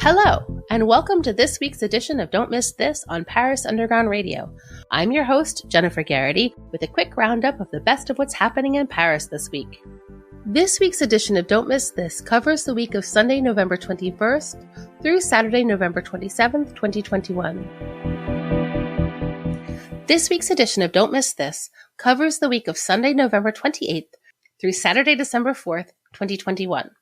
Hello, and welcome to this week's edition of Don't Miss This on Paris Underground Radio. I'm your host, Jennifer Garrity, with a quick roundup of the best of what's happening in Paris this week. This week's edition of Don't Miss This covers the week of Sunday, November 21st through Saturday, November 27th, 2021. This week's edition of Don't Miss This covers the week of Sunday, November 28th through Saturday, December 4th, 2021.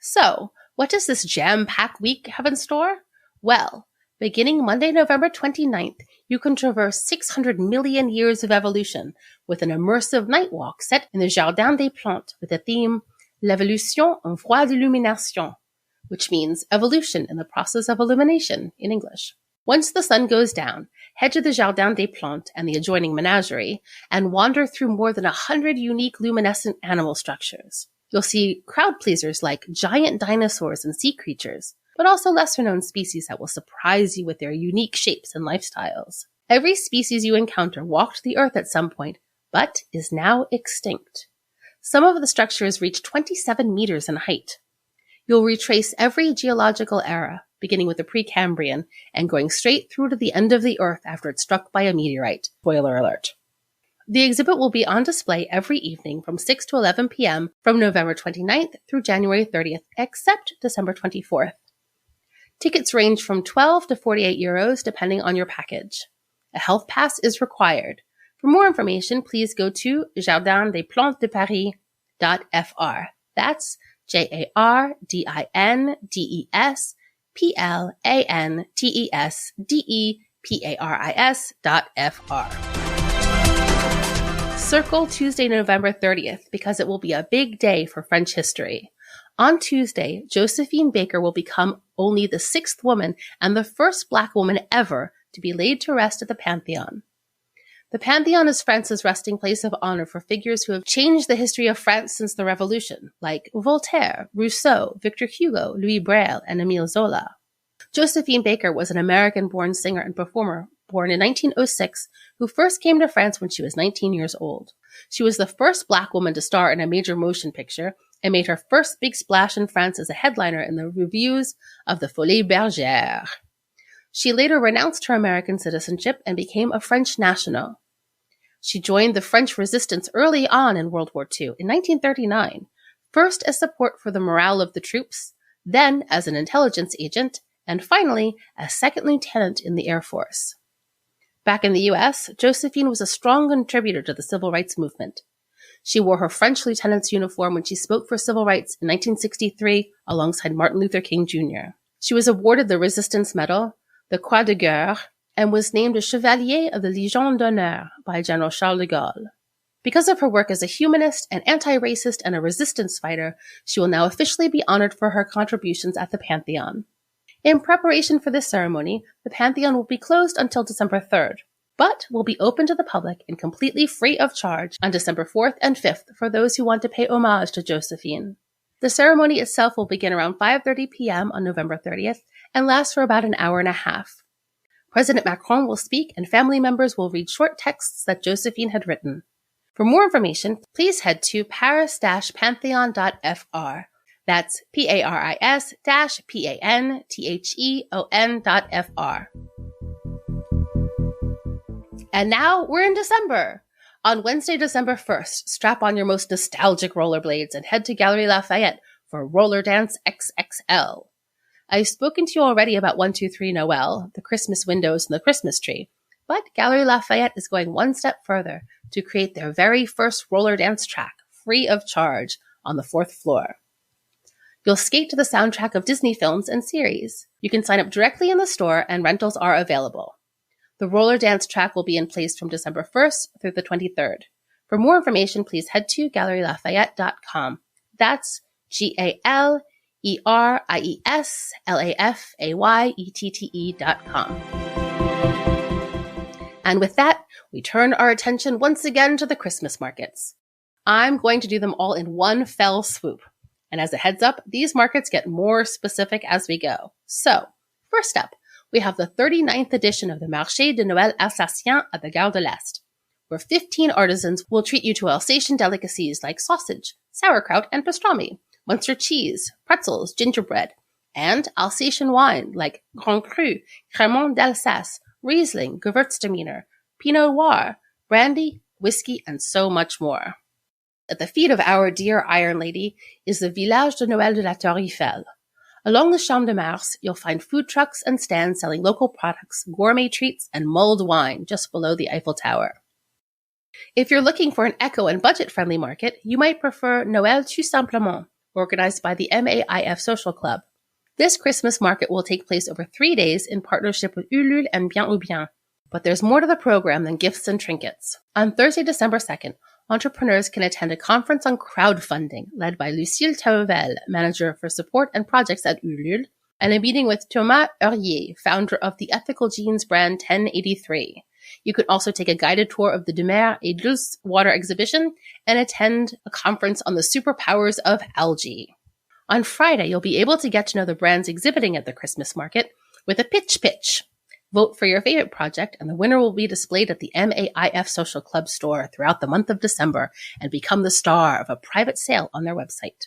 So, what does this jam-packed week have in store? Well, beginning Monday, November 29th, you can traverse 600 million years of evolution with an immersive night walk set in the Jardin des Plantes with the theme L'évolution en voie d'illumination, which means evolution in the process of illumination in English. Once the sun goes down, head to the Jardin des Plantes and the adjoining menagerie and wander through more than 100 unique luminescent animal structures. You'll see crowd pleasers like giant dinosaurs and sea creatures, but also lesser-known species that will surprise you with their unique shapes and lifestyles. Every species you encounter walked the earth at some point, but is now extinct. Some of the structures reach 27 meters in height. You'll retrace every geological era, beginning with the Precambrian and going straight through to the end of the earth after it's struck by a meteorite. Spoiler alert. The exhibit will be on display every evening from 6 to 11 p.m. from November 29th through January 30th, except December 24th. Tickets range from 12 to 48 euros depending on your package. A health pass is required. For more information, please go to jardindeplantesdeparis.fr. That's jardindeplantesdeparis.fr. Circle Tuesday, November 30th, because it will be a big day for French history. On Tuesday, Josephine Baker will become only the 6th woman and the first Black woman ever to be laid to rest at the Pantheon. The Pantheon is France's resting place of honor for figures who have changed the history of France since the Revolution, like Voltaire, Rousseau, Victor Hugo, Louis Braille, and Émile Zola. Josephine Baker was an American-born singer and performer born in 1906, who first came to France when she was 19 years old. She was the first Black woman to star in a major motion picture and made her first big splash in France as a headliner in the revues of the Folies Bergère. She later renounced her American citizenship and became a French national. She joined the French resistance early on in World War II in 1939, first as support for the morale of the troops, then as an intelligence agent, and finally as second lieutenant in the Air Force. Back in the U.S., Josephine was a strong contributor to the civil rights movement. She wore her French lieutenant's uniform when she spoke for civil rights in 1963 alongside Martin Luther King Jr. She was awarded the Resistance Medal, the Croix de Guerre, and was named a Chevalier of the Légion d'honneur by General Charles de Gaulle. Because of her work as a humanist, an anti-racist, and a resistance fighter, she will now officially be honored for her contributions at the Pantheon. In preparation for this ceremony, the Pantheon will be closed until December 3rd, but will be open to the public and completely free of charge on December 4th and 5th for those who want to pay homage to Josephine. The ceremony itself will begin around 5:30 p.m. on November 30th and last for about an hour and a half. President Macron will speak and family members will read short texts that Josephine had written. For more information, please head to paris-pantheon.fr. That's paris-pantheon.fr. And now we're in December. On Wednesday, December 1st, strap on your most nostalgic rollerblades and head to Galerie Lafayette for Roller Dance XXL. I've spoken to you already about 123 Noel, the Christmas windows and the Christmas tree, but Galerie Lafayette is going one step further to create their very first roller dance track, free of charge, on the 4th floor. You'll skate to the soundtrack of Disney films and series. You can sign up directly in the store and rentals are available. The roller dance track will be in place from December 1st through the 23rd. For more information, please head to galerielafayette.com. That's GALERIESLAFAYETTE.com. And with that, we turn our attention once again to the Christmas markets. I'm going to do them all in one fell swoop. And as a heads up, these markets get more specific as we go. So, first up, we have the 39th edition of the Marché de Noël Alsacien at the Gare de l'Est, where 15 artisans will treat you to Alsatian delicacies like sausage, sauerkraut, and pastrami, Munster cheese, pretzels, gingerbread, and Alsatian wine like Grand Cru, Cremant d'Alsace, Riesling, Gewürztraminer, Pinot Noir, brandy, whiskey, and so much more. At the feet of our dear Iron Lady is the Village de Noël de la Tour Eiffel. Along the Champ de Mars, you'll find food trucks and stands selling local products, gourmet treats, and mulled wine just below the Eiffel Tower. If you're looking for an eco and budget-friendly market, you might prefer Noël tout simplement, organized by the MAIF Social Club. This Christmas market will take place over 3 days in partnership with Ulule and Bien ou Bien. But there's more to the program than gifts and trinkets. On Thursday, December 2nd, entrepreneurs can attend a conference on crowdfunding led by Lucille Tauvel, manager for support and projects at Ulule, and a meeting with Thomas Heurier, founder of the ethical jeans brand 1083. You can also take a guided tour of the De Mer et Dulce water exhibition and attend a conference on the superpowers of algae. On Friday, you'll be able to get to know the brands exhibiting at the Christmas market with a pitch. Vote for your favorite project, and the winner will be displayed at the MAIF Social Club store throughout the month of December and become the star of a private sale on their website.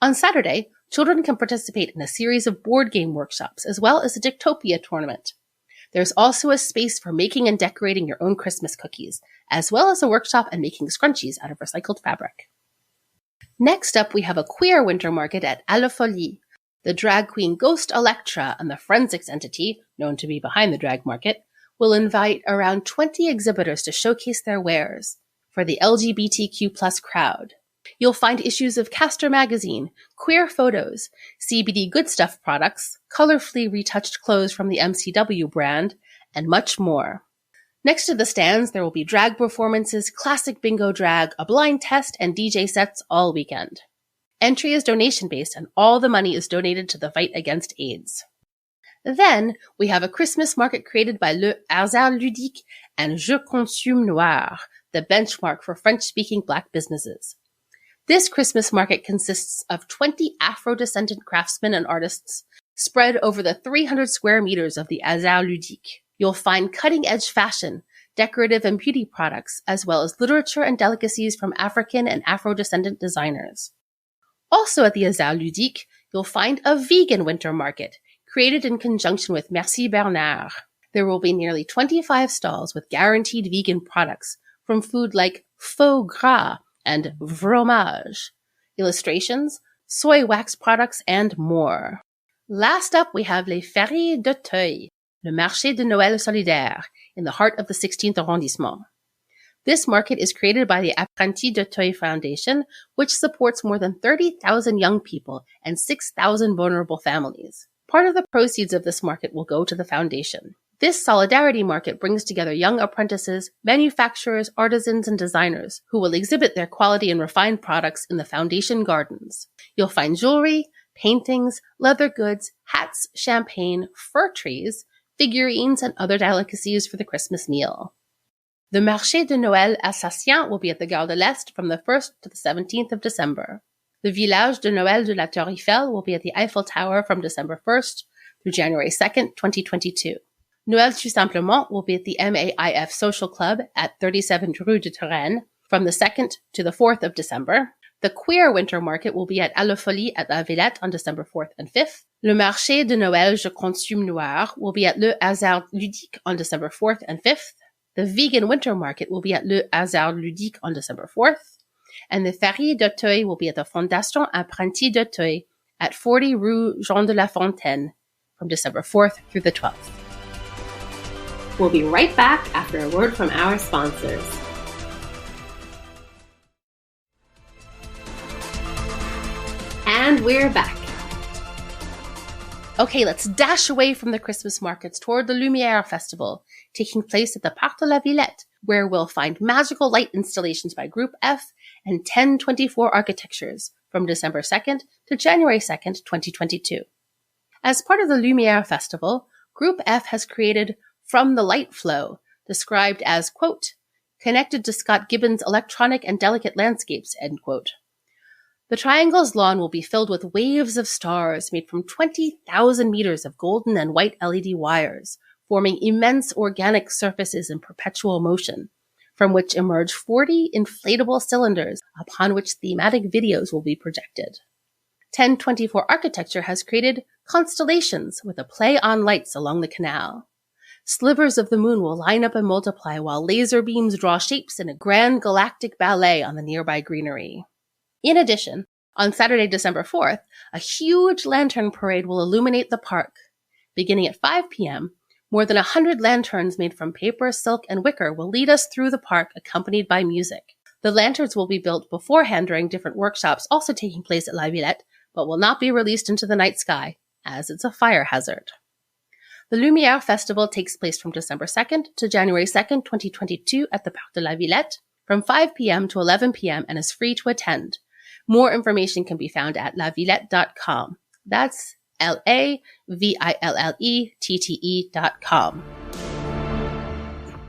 On Saturday, children can participate in a series of board game workshops as well as a Dictopia tournament. There's also a space for making and decorating your own Christmas cookies, as well as a workshop and making scrunchies out of recycled fabric. Next up, we have a queer winter market at À la Folie. The drag queen Ghost Electra and the forensics entity, known to be behind the drag market, will invite around 20 exhibitors to showcase their wares for the LGBTQ+ crowd. You'll find issues of Castor magazine, queer photos, CBD Good Stuff products, colorfully retouched clothes from the MCW brand, and much more. Next to the stands, there will be drag performances, classic bingo drag, a blind test, and DJ sets all weekend. Entry is donation-based, and all the money is donated to the fight against AIDS. Then, we have a Christmas market created by Le Hasard Ludique and Je Consume Noir, the benchmark for French-speaking Black businesses. This Christmas market consists of 20 Afro-descendant craftsmen and artists spread over the 300 square meters of the Hasard Ludique. You'll find cutting-edge fashion, decorative and beauty products, as well as literature and delicacies from African and Afro-descendant designers. Also at the Hasard Ludique, you'll find a vegan winter market, created in conjunction with Merci Bernard. There will be nearly 25 stalls with guaranteed vegan products, from food like faux gras and fromage, illustrations, soy wax products, and more. Last up, we have Les Fériés d'Auteuil, le Marché de Noël Solidaire, in the heart of the 16th arrondissement. This market is created by the Apprentis d'Auteuil Foundation, which supports more than 30,000 young people and 6,000 vulnerable families. Part of the proceeds of this market will go to the foundation. This solidarity market brings together young apprentices, manufacturers, artisans, and designers who will exhibit their quality and refined products in the foundation gardens. You'll find jewelry, paintings, leather goods, hats, champagne, fir trees, figurines, and other delicacies for the Christmas meal. The Marché de Noël Alsacien will be at the Gare de l'Est from the 1st to the 17th of December. The Village de Noël de la Tour Eiffel will be at the Eiffel Tower from December 1st through January 2nd, 2022. Noël tout simplement will be at the MAIF Social Club at 37 Rue de Touraine from the 2nd to the 4th of December. The Queer Winter Market will be at À la Folie at La Villette on December 4th and 5th. Le Marché de Noël Je Consume Noir will be at Le Hasard Ludique on December 4th and 5th. The Vegan Winter Market will be at Le Hasard Ludique on December 4th. And the Fériés d'Auteuil will be at the Fondation Apprentis d'Auteuil at 40 Rue Jean de la Fontaine from December 4th through the 12th. We'll be right back after a word from our sponsors. And we're back. Okay, let's dash away from the Christmas markets toward the Lumière Festival, taking place at the Parc de la Villette, where we'll find magical light installations by Group F and 1024 Architectures from December 2nd to January 2nd, 2022. As part of the Lumière Festival, Group F has created From the Light Flow, described as, quote, connected to Scott Gibbons' electronic and delicate landscapes, end quote. The triangle's lawn will be filled with waves of stars made from 20,000 meters of golden and white LED wires, forming immense organic surfaces in perpetual motion, from which emerge 40 inflatable cylinders upon which thematic videos will be projected. 1024 architecture has created constellations with a play on lights along the canal. Slivers of the moon will line up and multiply while laser beams draw shapes in a grand galactic ballet on the nearby greenery. In addition, on Saturday, December 4th, a huge lantern parade will illuminate the park. Beginning at 5 p.m., more than 100 lanterns made from paper, silk, and wicker will lead us through the park, accompanied by music. The lanterns will be built beforehand during different workshops also taking place at La Villette, but will not be released into the night sky, as it's a fire hazard. The Lumière Festival takes place from December 2nd to January 2nd, 2022 at the Parc de la Villette from 5 p.m. to 11 p.m. and is free to attend. More information can be found at lavillette.com. That's LAVILLETTE.com.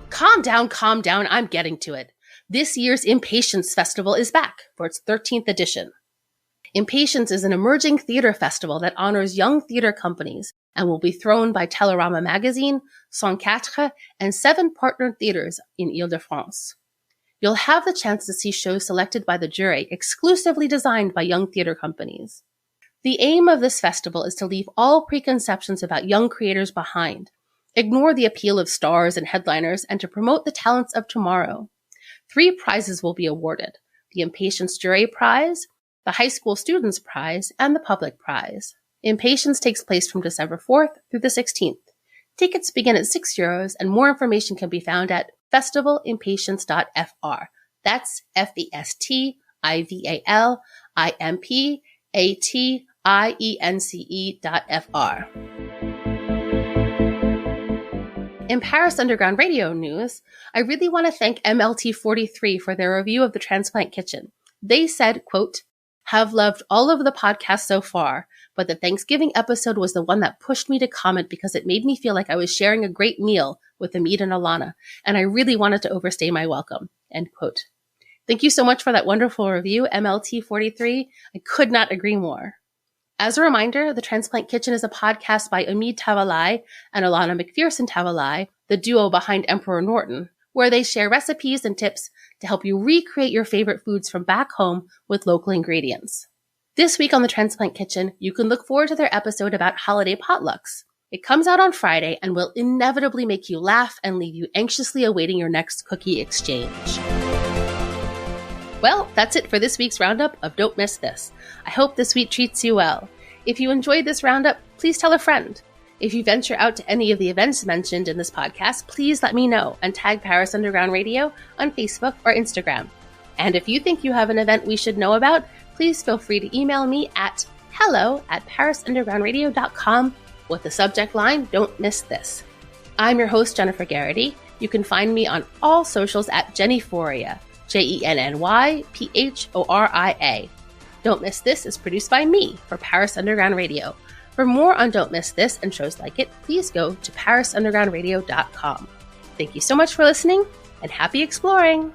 Calm down, I'm getting to it. This year's Impatience Festival is back for its 13th edition. Impatience is an emerging theater festival that honors young theater companies and will be thrown by Télérama Magazine, 104, and 7 partnered theaters in Île-de-France. You'll have the chance to see shows selected by the jury, exclusively designed by young theater companies. The aim of this festival is to leave all preconceptions about young creators behind, ignore the appeal of stars and headliners, and to promote the talents of tomorrow. 3 prizes will be awarded: the Impatience Jury Prize, the High School Students Prize, and the Public Prize. Impatience takes place from December 4th through the 16th. Tickets begin at €6, and more information can be found at festivalimpatience.fr. That's FESTIVALIMPATIENCE.fr. In Paris Underground Radio news, I really want to thank MLT43 for their review of the Transplant Kitchen. They said, quote, "Have loved all of the podcasts so far, but the Thanksgiving episode was the one that pushed me to comment because it made me feel like I was sharing a great meal with Amit and Alana, and I really wanted to overstay my welcome." End quote. Thank you so much for that wonderful review, MLT43. I could not agree more. As a reminder, The Transplant Kitchen is a podcast by Amit Tavalai and Alana McPherson Tavalai, the duo behind Emperor Norton, where they share recipes and tips to help you recreate your favorite foods from back home with local ingredients. This week on The Transplant Kitchen, you can look forward to their episode about holiday potlucks. It comes out on Friday and will inevitably make you laugh and leave you anxiously awaiting your next cookie exchange. Well, that's it for this week's roundup of Don't Miss This. I hope this week treats you well. If you enjoyed this roundup, please tell a friend. If you venture out to any of the events mentioned in this podcast, please let me know and tag Paris Underground Radio on Facebook or Instagram. And if you think you have an event we should know about, please feel free to email me at hello@parisundergroundradio.com with the subject line, Don't Miss This. I'm your host, Jennifer Garrity. You can find me on all socials at Jennyphoria, JENNYPHORIA. Don't Miss This is produced by me for Paris Underground Radio. For more on Don't Miss This and shows like it, please go to parisundergroundradio.com. Thank you so much for listening, and happy exploring!